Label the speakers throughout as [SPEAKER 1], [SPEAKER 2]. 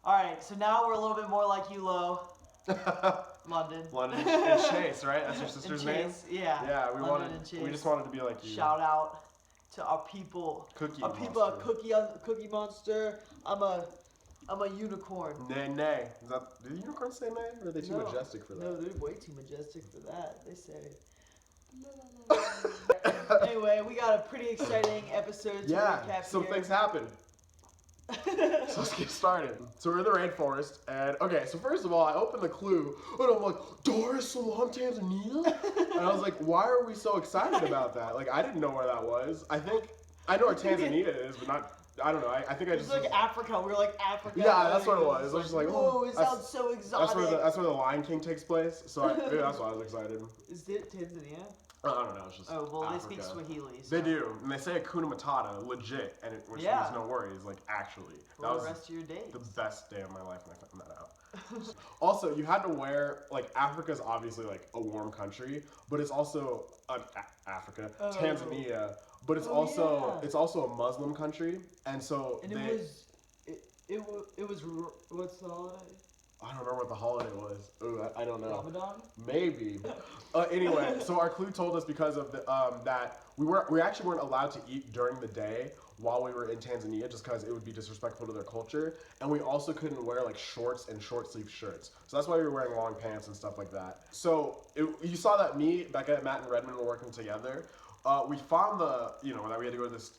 [SPEAKER 1] All right, so now we're a little bit more like you, Lo. London.
[SPEAKER 2] London and Chase, right? That's your sister's name?
[SPEAKER 1] Yeah.
[SPEAKER 2] Yeah,
[SPEAKER 1] London and Chase.
[SPEAKER 2] we just wanted to be like you.
[SPEAKER 1] Shout out to our people.
[SPEAKER 2] Cookie
[SPEAKER 1] Monster. Cookie Monster. I'm a unicorn.
[SPEAKER 2] Nay. Did the unicorn say nay? Or are they too majestic for that?
[SPEAKER 1] No, they're way too majestic for that. They say. Anyway, we got a pretty exciting episode to recap
[SPEAKER 2] some
[SPEAKER 1] here.
[SPEAKER 2] things happened. So let's get started. So we're in the rainforest, and okay, so first of all, I opened the clue, and I'm like, Dar Es Salaam, Tanzania? And I was like, why are we so excited about that? Like, I didn't know where that was. I know where Tanzania is, but not, I don't know, I think I just...
[SPEAKER 1] It was like Africa, we were like Africa.
[SPEAKER 2] Yeah, that's what it was. I was just like,
[SPEAKER 1] whoa, it sounds so exotic.
[SPEAKER 2] That's where the Lion King takes place, so that's why I was excited.
[SPEAKER 1] Is it Tanzania?
[SPEAKER 2] I don't know, it's just Africa.
[SPEAKER 1] They speak Swahili. So.
[SPEAKER 2] They do, and they say Hakuna Matata, legit, and which means no worries, like actually.
[SPEAKER 1] For the rest of your days.
[SPEAKER 2] The best day of my life when I found that out. Also, you had to wear, like, Africa's obviously like a warm country, but it's also Africa, Tanzania, but it's also a Muslim country, and so
[SPEAKER 1] it was what's the holiday?
[SPEAKER 2] I don't remember what the holiday was. Ooh, I don't know.
[SPEAKER 1] Ramadan?
[SPEAKER 2] Maybe. Anyway, so our clue told us because of the, that we actually weren't allowed to eat during the day while we were in Tanzania, just because it would be disrespectful to their culture, and we also couldn't wear like shorts and short sleeve shirts. So that's why we were wearing long pants and stuff like that. So you saw that me, Becca, Matt, and Redmond were working together. We found that we had to go to this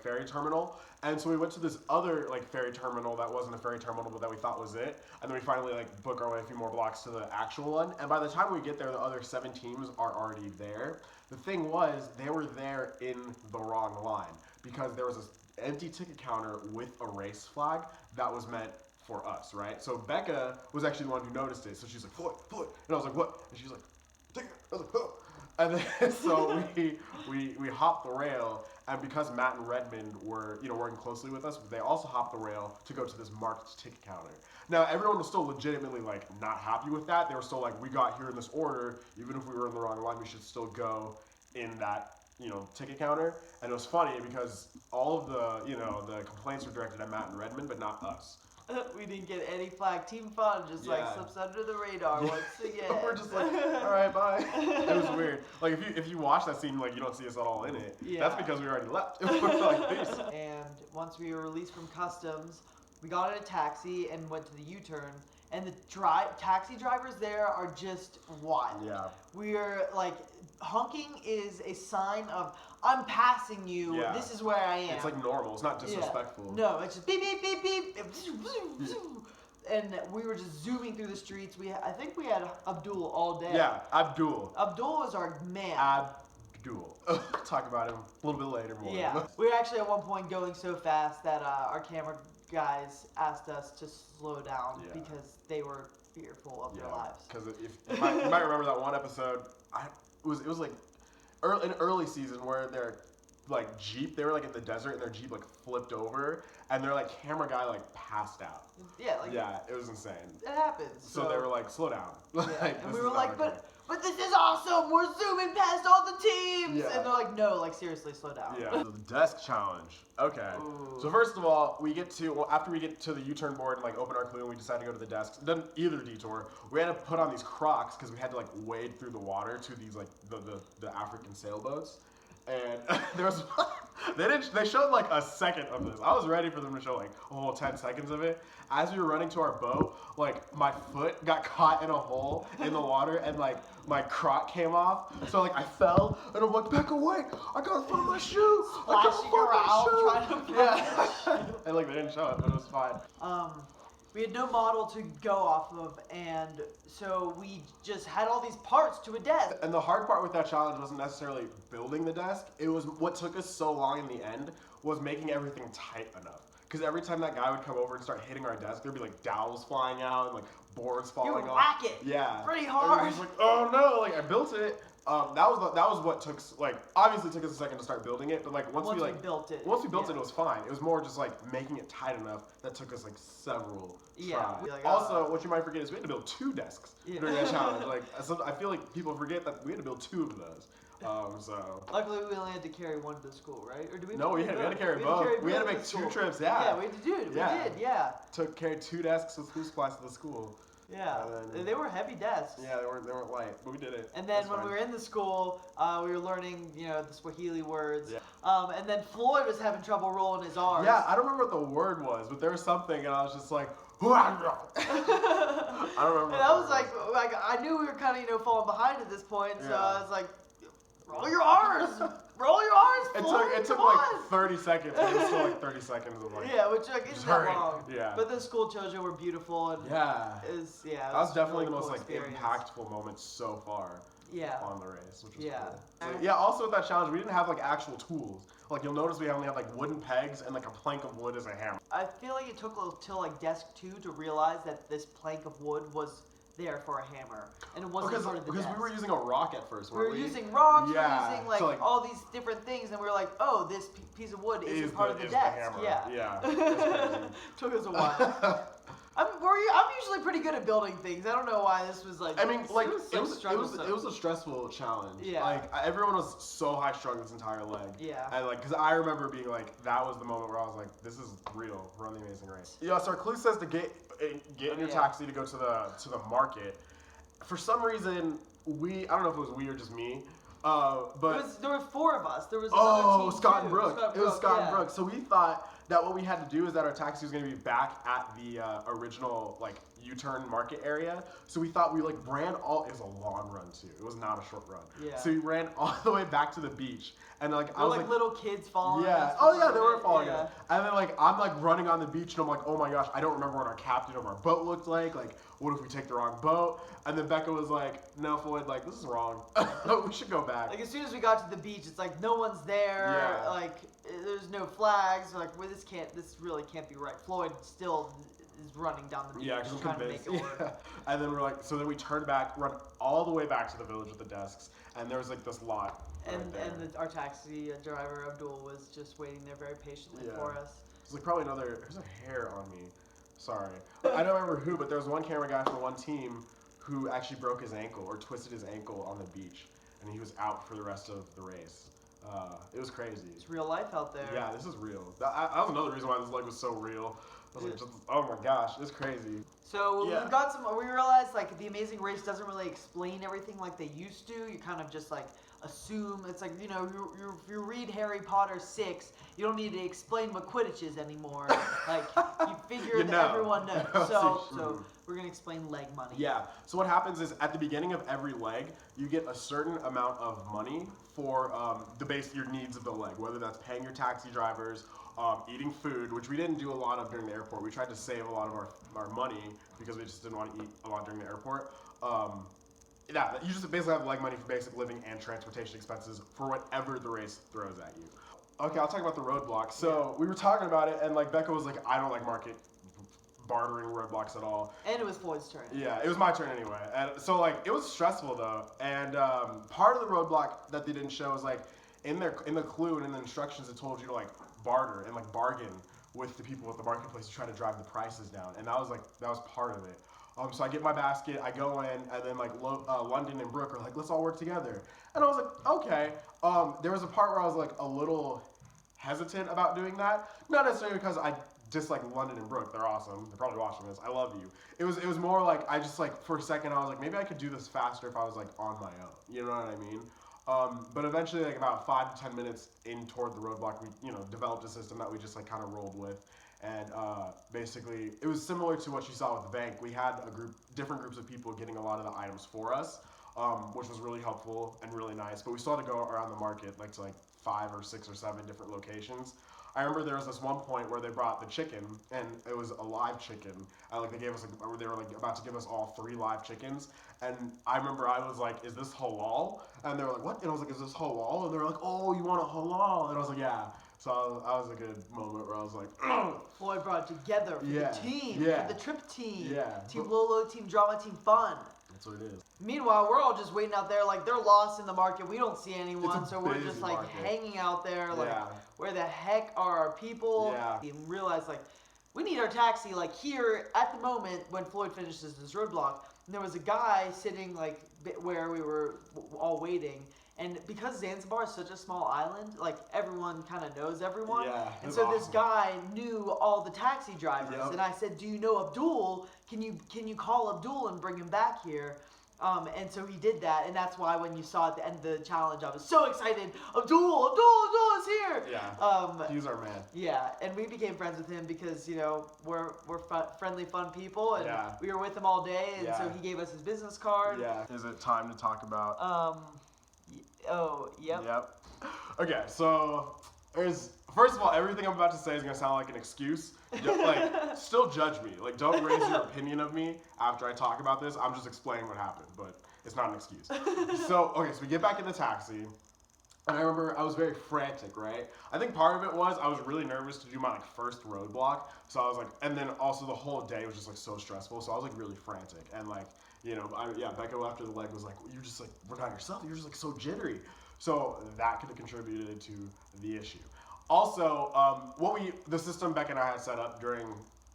[SPEAKER 2] ferry terminal, and so we went to this other ferry terminal that wasn't a ferry terminal, but that we thought was it, and then we finally book our way a few more blocks to the actual one, and by the time we get there, the other 7 teams are already there. The thing was, they were there in the wrong line, because there was this empty ticket counter with a race flag that was meant for us, right? So Becca was actually the one who noticed it, so she's like, Floyd, and I was like, what? And she's like, ticket. I was like, oh. And then so we hopped the rail, and because Matt and Redmond were working closely with us, they also hopped the rail to go to this marked ticket counter. Now everyone was still legitimately not happy with that. They were still like, we got here in this order, even if we were in the wrong line, we should still go in that ticket counter. And it was funny because all of the complaints were directed at Matt and Redmond, but not us.
[SPEAKER 1] We didn't get any flag. Team Fun just slips under the radar once again.
[SPEAKER 2] We're just like, all right, bye. It was weird. Like if you watch that scene, you don't see us at all in it. Yeah. That's because we already left. It looked like this.
[SPEAKER 1] And once we were released from customs, we got in a taxi and went to the U-turn. And the taxi drivers there are just wild.
[SPEAKER 2] Yeah.
[SPEAKER 1] We're honking is a sign of I'm passing you. Yeah. This is where I am.
[SPEAKER 2] It's normal. It's not disrespectful.
[SPEAKER 1] Yeah. No, it's just beep beep beep beep. And we were just zooming through the streets. I think we had Abdul all day.
[SPEAKER 2] Yeah, Abdul.
[SPEAKER 1] Abdul was our man.
[SPEAKER 2] Abdul. Talk about him a little bit later more.
[SPEAKER 1] Yeah. We were actually at one point going so fast that our camera guys asked us to slow down because they were fearful of their lives.
[SPEAKER 2] Because you might remember that one episode. It was an early season where their Jeep, they were in the desert and their Jeep flipped over and their camera guy passed out.
[SPEAKER 1] Yeah,
[SPEAKER 2] it was insane.
[SPEAKER 1] It happens.
[SPEAKER 2] So they were slow down.
[SPEAKER 1] Yeah. And we were but this is awesome. We're zooming past all the teams. Yeah. And they're like, no, seriously, slow down.
[SPEAKER 2] Yeah. So the desk challenge. Okay.
[SPEAKER 1] Ooh.
[SPEAKER 2] So first of all, after we get to the U-turn board and open our clue and we decide to go to the desks, then either detour, we had to put on these Crocs because we had to wade through the water to these the African sailboats. And there was they showed a second of this. I was ready for them to show a whole 10 seconds of it. As we were running to our boat, my foot got caught in a hole in the water and my Croc came off. So I fell and I'm like, back away! I gotta find my shoe!
[SPEAKER 1] Splashing around trying to
[SPEAKER 2] find my shoe. And they didn't show it, but it was fine.
[SPEAKER 1] We had no model to go off of, and so we just had all these parts to a desk.
[SPEAKER 2] And the hard part with that challenge wasn't necessarily building the desk. It was what took us so long in the end was making everything tight enough. Because every time that guy would come over and start hitting our desk, there'd be dowels flying out and boards falling off.
[SPEAKER 1] Whack it.
[SPEAKER 2] Yeah.
[SPEAKER 1] Pretty hard.
[SPEAKER 2] And it was oh no! I built it. That was what took obviously took us a second to start building it, but once we
[SPEAKER 1] built it,
[SPEAKER 2] it was fine. It was more just making it tight enough that took us several tries.
[SPEAKER 1] Yeah.
[SPEAKER 2] Also, what you might forget is we had to build 2 desks during that challenge. I feel people forget that we had to build 2 of those. So.
[SPEAKER 1] Luckily, we only had to carry one to school, right? Or did we?
[SPEAKER 2] No, we had to carry both. We had to make 2 trips. Yeah.
[SPEAKER 1] Yeah, we had to do it.
[SPEAKER 2] Yeah.
[SPEAKER 1] We did. Yeah.
[SPEAKER 2] Carried 2 desks with school supplies to the school.
[SPEAKER 1] Yeah.
[SPEAKER 2] Then,
[SPEAKER 1] they were heavy desks.
[SPEAKER 2] Yeah, they weren't light, but we did it.
[SPEAKER 1] And then when we were in the school, we were learning, the Swahili words.
[SPEAKER 2] Yeah.
[SPEAKER 1] And then Floyd was having trouble rolling his R's.
[SPEAKER 2] Yeah, I don't remember what the word was, but there was something, and I was just like, I don't remember.
[SPEAKER 1] And I was like, I knew we were kind of, falling behind at this point, so I was like, roll your R's, roll your R's, Floyd,
[SPEAKER 2] It took
[SPEAKER 1] come
[SPEAKER 2] like
[SPEAKER 1] on.
[SPEAKER 2] 30 seconds. It was still like 30 seconds of like.
[SPEAKER 1] Yeah, which isn't that long.
[SPEAKER 2] Yeah.
[SPEAKER 1] But the school children were beautiful and
[SPEAKER 2] that was definitely
[SPEAKER 1] really
[SPEAKER 2] the most
[SPEAKER 1] cool
[SPEAKER 2] like
[SPEAKER 1] experience.
[SPEAKER 2] impactful moment so far.
[SPEAKER 1] Yeah.
[SPEAKER 2] On the race, which was cool.
[SPEAKER 1] So,
[SPEAKER 2] yeah. Also with that challenge, we didn't have like actual tools. Like you'll notice we only had like wooden pegs and like a plank of wood as a hammer.
[SPEAKER 1] I feel like it took till like desk 2 to realize that this plank of wood was there for a hammer, and it wasn't part of the
[SPEAKER 2] because
[SPEAKER 1] desk.
[SPEAKER 2] we were using a rock at first.
[SPEAKER 1] We were using rocks.
[SPEAKER 2] Yeah.
[SPEAKER 1] We were using all these different things, and we were like, "Oh, this piece of wood isn't part of the desk."
[SPEAKER 2] hammer.
[SPEAKER 1] Yeah.
[SPEAKER 2] Yeah.
[SPEAKER 1] Took us a while. I'm usually pretty good at building things. I don't know why this was like.
[SPEAKER 2] I mean, like
[SPEAKER 1] it was
[SPEAKER 2] a stressful challenge.
[SPEAKER 1] Yeah.
[SPEAKER 2] Like everyone was so high strung this entire leg.
[SPEAKER 1] Yeah.
[SPEAKER 2] And like, cause I remember being like, that was the moment where I was like, this is real. We're on the Amazing Race. Yeah. So our clue says to get in your taxi to go to the market. For some reason, I don't know if it was we or just me. But
[SPEAKER 1] there were 4 of us. There was
[SPEAKER 2] Scott and Brooke. It was Scott and
[SPEAKER 1] yeah.
[SPEAKER 2] Brooke. So we thought that what we had to do is that our taxi was going to be back at the original like U-turn market area. So we thought we like ran all. It was a long run too. It was not a short run.
[SPEAKER 1] Yeah.
[SPEAKER 2] So we ran all the way back to the beach, and like I was like
[SPEAKER 1] little kids following
[SPEAKER 2] yeah.
[SPEAKER 1] us.
[SPEAKER 2] Oh yeah, they were following
[SPEAKER 1] yeah.
[SPEAKER 2] us. And then like I'm like running on the beach, and I'm like, oh my gosh, I don't remember what our captain of our boat looked like. Like, what if we take the wrong boat? And then Becca was like, no, Floyd, like this is wrong. We should go back.
[SPEAKER 1] Like as soon as we got to the beach, it's like no one's there.
[SPEAKER 2] Yeah.
[SPEAKER 1] Like there's no flags. Like this really can't be right. Floyd still is running down the beach,
[SPEAKER 2] because I'm
[SPEAKER 1] trying
[SPEAKER 2] convinced.
[SPEAKER 1] to make it work.
[SPEAKER 2] Yeah. And then we're like, so then we turned back, run all the way back to the village with the desks, and there was like this lot.
[SPEAKER 1] Our taxi driver Abdul was just waiting there very patiently for us.
[SPEAKER 2] It's like probably there's a hair on me. Sorry. I don't remember who, but there was one camera guy from one team who actually broke his ankle or twisted his ankle on the beach, and he was out for the rest of the race. It was crazy.
[SPEAKER 1] It's real life out there.
[SPEAKER 2] Yeah, this is real. That was another reason why this leg was so real. I was like, oh my gosh, it's crazy.
[SPEAKER 1] So we realized like the Amazing Race doesn't really explain everything like they used to. You kind of just like assume. It's like, if you read Harry Potter 6, you don't need to explain what Quidditch is anymore. Like you figure that everyone knows. So we're gonna explain leg money.
[SPEAKER 2] Yeah. So what happens is at the beginning of every leg, you get a certain amount of money for your needs of the leg, whether that's paying your taxi drivers, eating food, which we didn't do a lot of during the airport. We tried to save a lot of our money because we just didn't want to eat a lot during the airport. You just basically have leg money for basic living and transportation expenses for whatever the race throws at you. Okay, I'll talk about the roadblocks. So we were talking about it, and like Becca was like, I don't like market bartering roadblocks at all.
[SPEAKER 1] And it was Floyd's turn.
[SPEAKER 2] Yeah, it was my turn anyway. And so like it was stressful though. And part of the roadblock that they didn't show is like in the clue and in the instructions it told you to like barter and like bargain with the people at the marketplace to try to drive the prices down. And that was part of it. So I get my basket, I go in, and then like London and Brooke are like, let's all work together. And I was like, okay. There was a part where I was like a little hesitant about doing that. Not necessarily because I dislike London and Brooke. They're awesome. They're probably watching this. I love you. It was more like I just like for a second I was like, maybe I could do this faster if I was like on my own. You know what I mean? But eventually, like about 5 to 10 minutes in toward the roadblock, we developed a system that we just like kind of rolled with. And basically, it was similar to what you saw with the bank. We had different groups of people getting a lot of the items for us, which was really helpful and really nice. But we still had to go around the market, like to like 5 or 6 or 7 different locations. I remember there was this one point where they brought the chicken, and it was a live chicken. Like they were like about to give us all 3 live chickens, and I remember I was like, "Is this halal?" And they were like, "What?" And I was like, "Is this halal?" And they were like, "Oh, you want a halal?" And I was like, "Yeah." So that was a good moment where I was like,
[SPEAKER 1] Floyd brought it together for the team, for the trip team, Team Lolo, Team Drama, Team Fun.
[SPEAKER 2] That's what it is.
[SPEAKER 1] Meanwhile, we're all just waiting out there, like they're lost in the market. We don't see anyone, so we're just like
[SPEAKER 2] market.
[SPEAKER 1] hanging out there, like where the heck are our people? And realize like we need our taxi like here at the moment when Floyd finishes his roadblock. And there was a guy sitting like where we were all waiting, And because Zanzibar is such a small island, like everyone kind of knows everyone.
[SPEAKER 2] Yeah,
[SPEAKER 1] And
[SPEAKER 2] that's
[SPEAKER 1] so this
[SPEAKER 2] awesome.
[SPEAKER 1] guy knew all the taxi drivers,
[SPEAKER 2] Yep.
[SPEAKER 1] and I said, "Do you know Abdul? Can you call Abdul and bring him back here?" And so he did that, and that's why when you saw at the end of the challenge, I was so excited. Abdul is here.
[SPEAKER 2] Yeah. He's our man.
[SPEAKER 1] Yeah, and we became friends with him because we're friendly, fun people, and
[SPEAKER 2] Yeah.
[SPEAKER 1] we were with him all day, and so
[SPEAKER 2] Yeah.
[SPEAKER 1] he gave us his business card.
[SPEAKER 2] Yeah. Is it time to talk about?
[SPEAKER 1] Yep.
[SPEAKER 2] Yep. Okay, so first of all, everything I'm about to say is gonna sound like an excuse. Like, still judge me. Like, don't raise your opinion of me after I talk about this. I'm just explaining what happened, but it's not an excuse. So we get back in the taxi. And I remember I was very frantic, right? I think part of it was I was really nervous to do my first roadblock. So I was like, and then also the whole day was just so stressful. So I was really frantic. And Becca after the leg was like, you're just we're not yourself. You're just so jittery. So that could have contributed to the issue. Also, the system Becca and I had set up during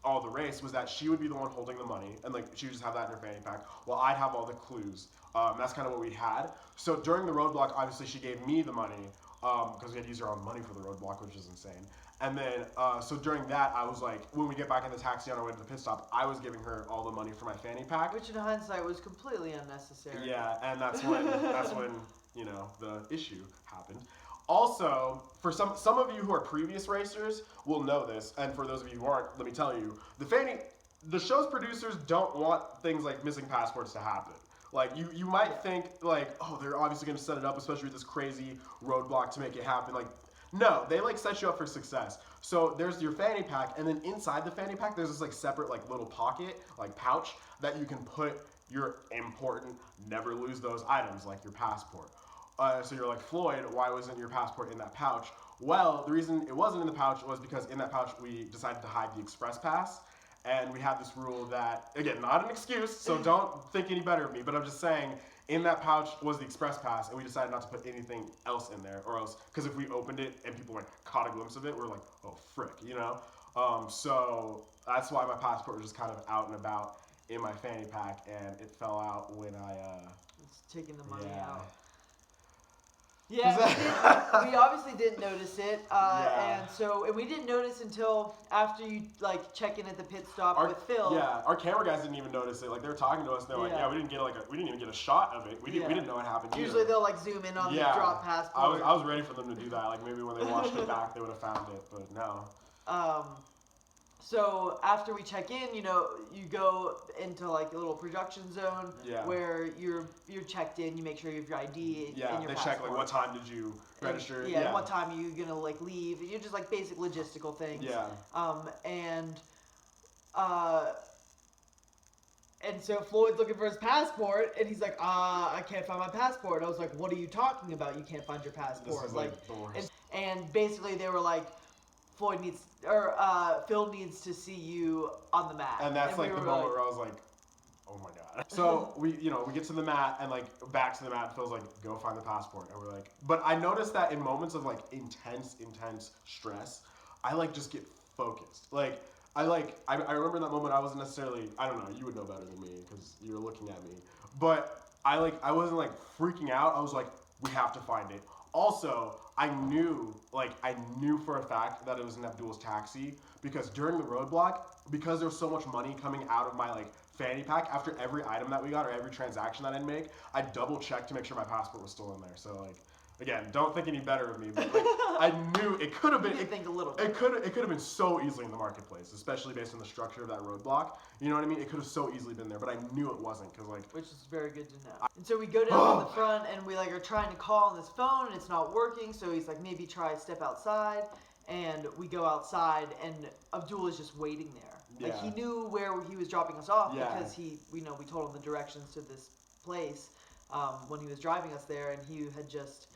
[SPEAKER 2] all the race was that she would be the one holding the money, and she would just have that in her fanny pack, while I'd have all the clues. That's kind of what we had. So during the roadblock, obviously she gave me the money because we had to use our own money for the roadblock, which is insane. And then, so during that, I was when we get back in the taxi on our way to the pit stop, I was giving her all the money for my fanny pack.
[SPEAKER 1] Which in hindsight was completely unnecessary.
[SPEAKER 2] Yeah, and that's when the issue happened. Also, for some of you who are previous racers will know this, and for those of you who aren't, let me tell you, the show's producers don't want things like missing passports to happen. You might think oh, they're obviously going to set it up, especially with this crazy roadblock to make it happen. No, they set you up for success. So there's your fanny pack, and then inside the fanny pack, there's this separate little pocket, pouch that you can put your important, never lose those items like your passport. So you're like, Floyd, why wasn't your passport in that pouch? Well, the reason it wasn't in the pouch was because in that pouch we decided to hide the express pass. And we have this rule that, again, not an excuse, so don't think any better of me, but I'm just saying, in that pouch was the express pass, and we decided not to put anything else in there, or else, because if we opened it and people caught a glimpse of it, we're like, oh, frick, So that's why my passport was just kind of out and about in my fanny pack, and it fell out when
[SPEAKER 1] It's taking the money
[SPEAKER 2] Yeah.
[SPEAKER 1] out. Yeah, we obviously didn't notice it, and we didn't notice until after you check in at the pit stop with Phil.
[SPEAKER 2] Yeah, our camera guys didn't even notice it. They were talking to us, and they're like, "Yeah, we didn't get we didn't even get a shot of it. We didn't know it happened."
[SPEAKER 1] Usually
[SPEAKER 2] either.
[SPEAKER 1] they'll zoom in on the drop passport.
[SPEAKER 2] I was ready for them to do that. Maybe when they watched it back, they would have found it, but no.
[SPEAKER 1] So after we check in, you go into a little production zone where you're checked in. You make sure you have your ID and your passport.
[SPEAKER 2] Check what time did you register?
[SPEAKER 1] And what time are you gonna leave? You're just basic logistical things.
[SPEAKER 2] Yeah.
[SPEAKER 1] And so Floyd's looking for his passport, and he's like, I can't find my passport. I was like, what are you talking about? You can't find your passport.
[SPEAKER 2] This is the worst.
[SPEAKER 1] And basically they were like, Phil needs to see you on the mat.
[SPEAKER 2] And that's the moment where I was like, oh my god. So we get to the mat, and back to the mat, Phil's like, go find the passport. And we're like, but I noticed that in moments of intense stress, I just get focused. I remember in that moment I wasn't necessarily, I don't know, you would know better than me because you're looking at me. But I wasn't freaking out. I was like, we have to find it. Also, I knew for a fact that it was in Abdul's taxi because during the roadblock, because there was so much money coming out of my fanny pack after every item that we got or every transaction that I'd make, I double checked to make sure my passport was still in there. So again, don't think any better of me, but I knew it could have been.
[SPEAKER 1] Think a little bit.
[SPEAKER 2] It could have been so easily in the marketplace, especially based on the structure of that roadblock. You know what I mean? It could have so easily been there, but I knew it wasn't because
[SPEAKER 1] which is very good to know. And so we go down to the front, and we are trying to call on this phone, and it's not working. So he's like, maybe try step outside, and we go outside, and Abdul is just waiting there. He knew where he was dropping us off because we told him the directions to this place when he was driving us there, and he had just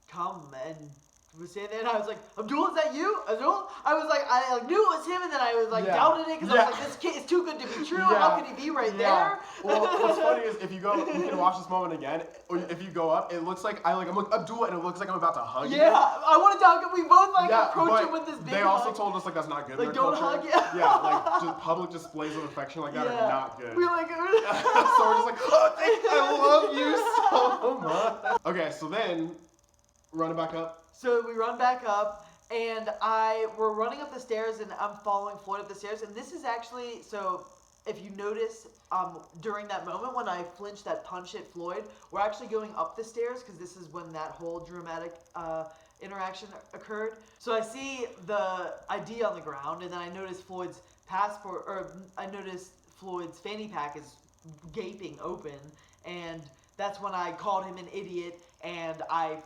[SPEAKER 1] come and was saying that, and I was like, Abdul, is that you? Abdul? I was like, I knew it was him, and then I was like, doubted it, because I was like, this kid is too good to be true. How could he be right there?
[SPEAKER 2] Well, what's funny is if you can watch this moment again, or if you go up, it looks like, I'm like, Abdul, and it looks like I'm about to hug you.
[SPEAKER 1] Yeah, I want to talk, and we both, like, approach him with this big
[SPEAKER 2] they
[SPEAKER 1] hug.
[SPEAKER 2] also told us, like, that's not good
[SPEAKER 1] Like,
[SPEAKER 2] in their
[SPEAKER 1] don't
[SPEAKER 2] culture.
[SPEAKER 1] hug you.
[SPEAKER 2] Yeah, like, just public displays of affection like that are not good.
[SPEAKER 1] We're like,
[SPEAKER 2] So we're just like, oh, I love you so much. Okay, so then, running back up.
[SPEAKER 1] So we run back up, and we're running up the stairs, and I'm following Floyd up the stairs, and this is actually, so if you notice, during that moment when I flinched that punch at Floyd, we're actually going up the stairs, because this is when that whole dramatic interaction occurred. So I see the ID on the ground, and then I notice Floyd's passport, or I notice Floyd's fanny pack is gaping open, and that's when I called him an idiot, and I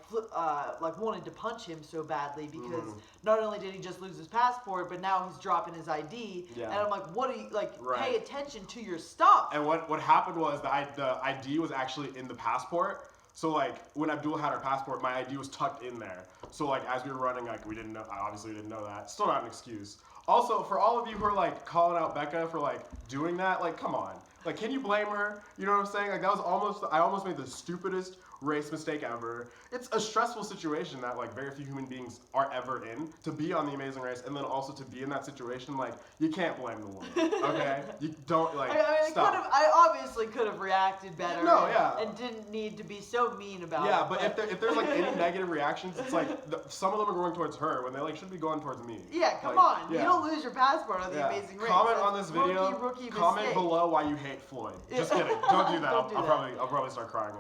[SPEAKER 1] wanted to punch him so badly because not only did he just lose his passport, but now he's dropping his ID, and I'm like, what are you, like, pay attention to your stuff.
[SPEAKER 2] And what happened was the ID was actually in the passport. So, like, when Abdul had our passport, my ID was tucked in there. So, like, as we were running, like, we didn't know, obviously we didn't know that. Still not an excuse. Also, for all of you who are, like, calling out Becca for, like, doing that, like, come on. Like, can you blame her? You know what I'm saying? Like, that was I almost made the stupidest race mistake ever. It's a stressful situation that, like, very few human beings are ever in, to be on The Amazing Race, and then also to be in that situation. Like, you can't blame the woman, okay? You don't, like, stop.
[SPEAKER 1] I obviously could have reacted better.
[SPEAKER 2] No,
[SPEAKER 1] and didn't need to be so mean about it.
[SPEAKER 2] Yeah, but if there's, like, any negative reactions, it's like, some of them are going towards her when they, like, should be going towards me.
[SPEAKER 1] Yeah, come on. You don't lose your passport on The Amazing Race.
[SPEAKER 2] Comment on this video.
[SPEAKER 1] Rookie
[SPEAKER 2] comment
[SPEAKER 1] mistake.
[SPEAKER 2] below why you hate Floyd. Just kidding. Don't do that. I'll probably start crying.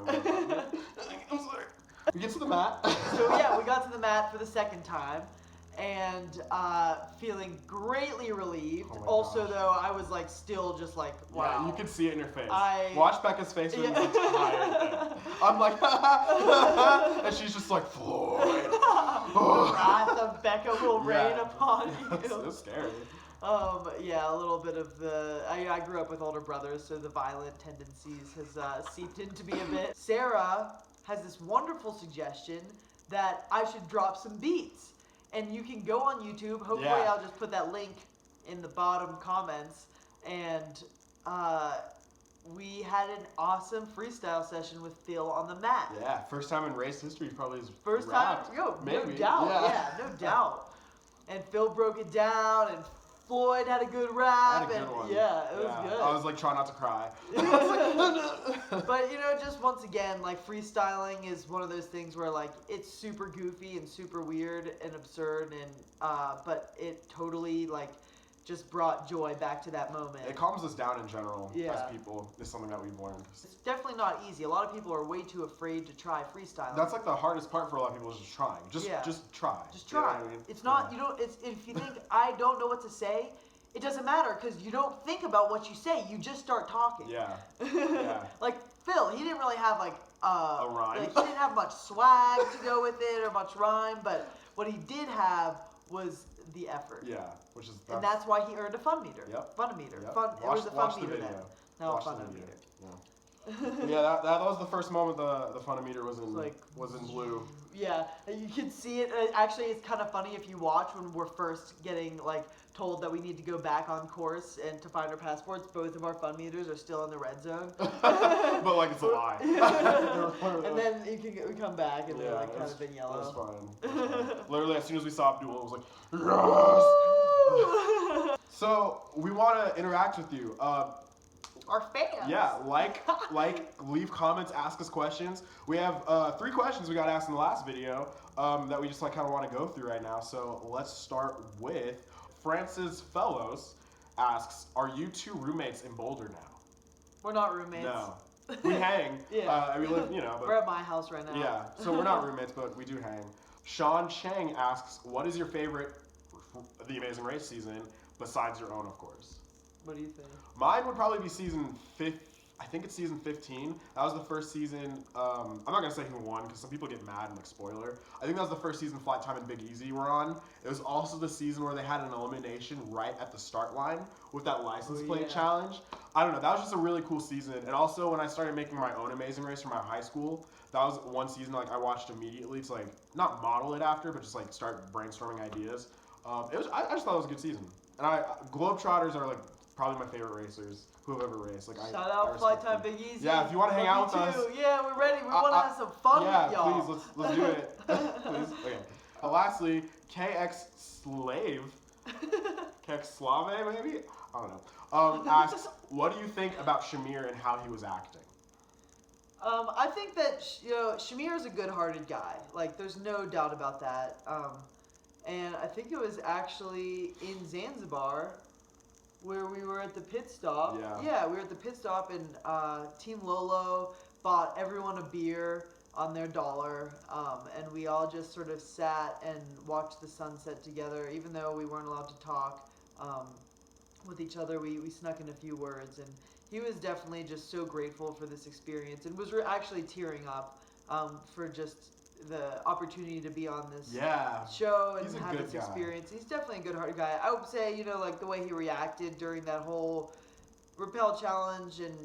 [SPEAKER 2] I'm sorry. We get to the mat.
[SPEAKER 1] So yeah, we got to the mat for the second time, and feeling greatly relieved. Also, though, I was like still just like, wow.
[SPEAKER 2] Yeah, you could see it in your face.
[SPEAKER 1] Watch
[SPEAKER 2] Becca's face during the entire thing. I'm like, and she's just like, Floyd.
[SPEAKER 1] The wrath of Becca will rain upon you.
[SPEAKER 2] That's so scary.
[SPEAKER 1] Yeah, a little bit of the. I grew up with older brothers, so the violent tendencies has seeped into me a bit. Sarah has this wonderful suggestion that I should drop some beats, and you can go on YouTube. Hopefully, I'll just put that link in the bottom comments. And we had an awesome freestyle session with Phil on the mat.
[SPEAKER 2] Yeah, first time in race history, probably his
[SPEAKER 1] first
[SPEAKER 2] rapped.
[SPEAKER 1] time. Yo,
[SPEAKER 2] maybe.
[SPEAKER 1] No doubt. Yeah, no doubt. And Phil broke it down, and Floyd had a good rap.
[SPEAKER 2] Had a good one.
[SPEAKER 1] Yeah, it was good.
[SPEAKER 2] I was like trying not to cry.
[SPEAKER 1] But you know, just once again, like freestyling is one of those things where like it's super goofy and super weird and absurd, and but it totally like just brought joy back to that moment.
[SPEAKER 2] It calms us down in general as people. It's something that we've learned.
[SPEAKER 1] It's definitely not easy. A lot of people are way too afraid to try freestyling.
[SPEAKER 2] That's like the hardest part for a lot of people is just trying. Just try.
[SPEAKER 1] Just try.
[SPEAKER 2] You know what I mean?
[SPEAKER 1] It's not. You don't. It's if you think I don't know what to say, it doesn't matter because you don't think about what you say. You just start talking.
[SPEAKER 2] Yeah.
[SPEAKER 1] Like Phil, he didn't really have like
[SPEAKER 2] a rhyme.
[SPEAKER 1] Like, he didn't have much swag to go with it or much rhyme, but what he did have was the effort.
[SPEAKER 2] Yeah, which is
[SPEAKER 1] and that's why he earned a fun meter.
[SPEAKER 2] Yep.
[SPEAKER 1] Fun meter.
[SPEAKER 2] Yep.
[SPEAKER 1] Fun. It was a fun meter then. No,
[SPEAKER 2] watch
[SPEAKER 1] fun
[SPEAKER 2] the
[SPEAKER 1] meter.
[SPEAKER 2] Yeah. That was the first moment the Fun-O-Meter was in blue.
[SPEAKER 1] Yeah, you can see it. Actually, it's kind of funny if you watch when we're first getting like told that we need to go back on course and to find our passports. Both of our fun meters are still in the red zone.
[SPEAKER 2] But like it's a lie.
[SPEAKER 1] And then we come back and they're like kind of in yellow.
[SPEAKER 2] It was fun. Literally, as soon as we saw Abdul, it was like yes. So we want to interact with you.
[SPEAKER 1] Our fans.
[SPEAKER 2] Yeah, leave comments, ask us questions. We have 3 questions we got asked in the last video that we just like kind of want to go through right now. So let's start with Francis Fellows asks, "Are you 2 roommates in Boulder now?"
[SPEAKER 1] We're not roommates.
[SPEAKER 2] No, we hang. We live, but
[SPEAKER 1] we're at my house right now.
[SPEAKER 2] Yeah, so we're not roommates, but we do hang. Sean Chang asks, "What is your favorite The Amazing Race season besides your own, of course?"
[SPEAKER 1] What do you think?
[SPEAKER 2] Mine would probably be season 5. I think it's season 15. That was the first season. I'm not gonna say who won because some people get mad and like spoiler. I think that was the first season Flight Time and Big Easy were on. It was also the season where they had an elimination right at the start line with that license plate challenge. I don't know. That was just a really cool season. And also when I started making my own Amazing Race for my high school, that was one season like I watched immediately to like not model it after, but just like start brainstorming ideas. I just thought it was a good season. And Globetrotters are like probably my favorite racers who have ever raced. Like
[SPEAKER 1] Shout out Flight Time Big Easy.
[SPEAKER 2] Yeah, if you want to hang out with us.
[SPEAKER 1] Yeah, we're ready. We want to have some fun with y'all.
[SPEAKER 2] Yeah, please let's do it. Please. Okay. Lastly, KX Slave. KX Slave maybe? I don't know. Asks, what do you think about Shamir and how he was acting?
[SPEAKER 1] I think that Shamir is a good-hearted guy. Like, there's no doubt about that. And I think it was actually in Zanzibar where we were at the pit stop. Yeah, we were at the pit stop, and Team Lolo bought everyone a beer on their dollar, and we all just sort of sat and watched the sunset together. Even though we weren't allowed to talk with each other, we snuck in a few words, and he was definitely just so grateful for this experience and was actually tearing up for just the opportunity to be on this show and have this experience. He's definitely a good-hearted guy. I would say, like the way he reacted during that whole rappel challenge and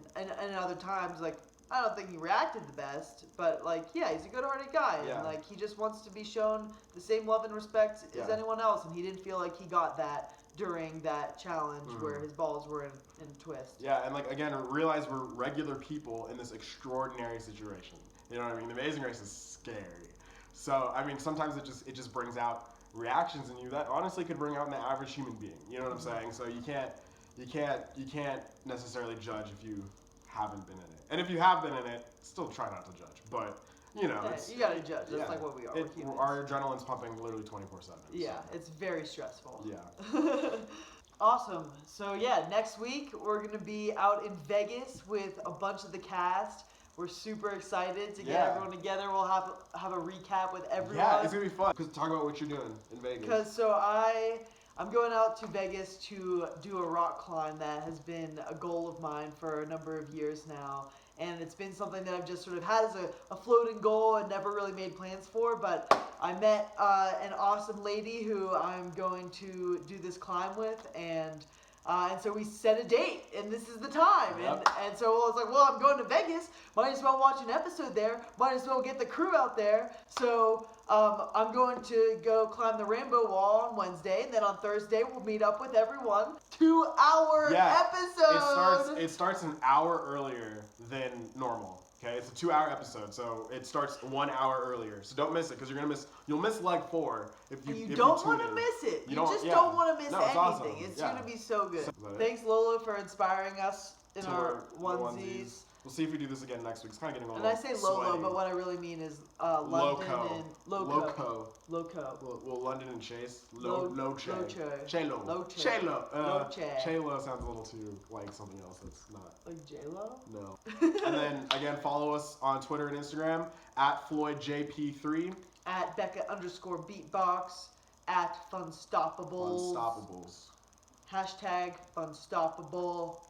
[SPEAKER 1] other times, like, I don't think he reacted the best, but like, yeah, he's a good-hearted guy, and like he just wants to be shown the same love and respect as anyone else, and he didn't feel like he got that during that challenge where his balls were in a twist. Yeah,
[SPEAKER 2] and like again, realize we're regular people in this extraordinary situation. You know what I mean? The Amazing Race is scary. So I mean, sometimes it just brings out reactions in you that honestly could bring out an average human being. You know what I'm saying? So you can't necessarily judge if you haven't been in it. And if you have been in it, still try not to judge. But you
[SPEAKER 1] gotta judge. That's like what we are.
[SPEAKER 2] Our adrenaline's pumping literally 24/7.
[SPEAKER 1] Yeah, so. It's very stressful.
[SPEAKER 2] Yeah.
[SPEAKER 1] Awesome. So yeah, next week we're gonna be out in Vegas with a bunch of the cast. We're super excited to get everyone together. We'll have a recap with everyone.
[SPEAKER 2] Yeah, it's gonna be fun. Cause talk about what you're doing in Vegas.
[SPEAKER 1] I'm going out to Vegas to do a rock climb that has been a goal of mine for a number of years now. And it's been something that I've just sort of had as a floating goal and never really made plans for. But I met an awesome lady who I'm going to do this climb with. And so we set a date, and this is the time.
[SPEAKER 2] Yep.
[SPEAKER 1] And so I was like, well, I'm going to Vegas. Might as well watch an episode there. Might as well get the crew out there. So I'm going to go climb the Rainbow Wall on Wednesday, and then on Thursday we'll meet up with everyone. 2-hour episode.
[SPEAKER 2] It starts an hour earlier than normal. Okay, it's a 2-hour episode, so it starts 1 hour earlier. So don't miss it, because you'll miss leg 4 if you
[SPEAKER 1] don't want to miss it. You just don't want to miss anything.
[SPEAKER 2] Awesome.
[SPEAKER 1] It's going to be so good. Thanks, Lola, for inspiring us in our onesies.
[SPEAKER 2] We'll see if we do this again next week. It's kind of getting a little
[SPEAKER 1] sweaty. And I say Lolo, but what I really mean is London and Loco.
[SPEAKER 2] Well, London and Chase.
[SPEAKER 1] Loche.
[SPEAKER 2] Chelo sounds a little too like something else that's not.
[SPEAKER 1] Like J-Lo?
[SPEAKER 2] No. And then, again, follow us on Twitter and Instagram, @FloydJP3.
[SPEAKER 1] @Becca_beatbox. @Funstoppables.
[SPEAKER 2] Funstoppables.
[SPEAKER 1] #Funstoppable.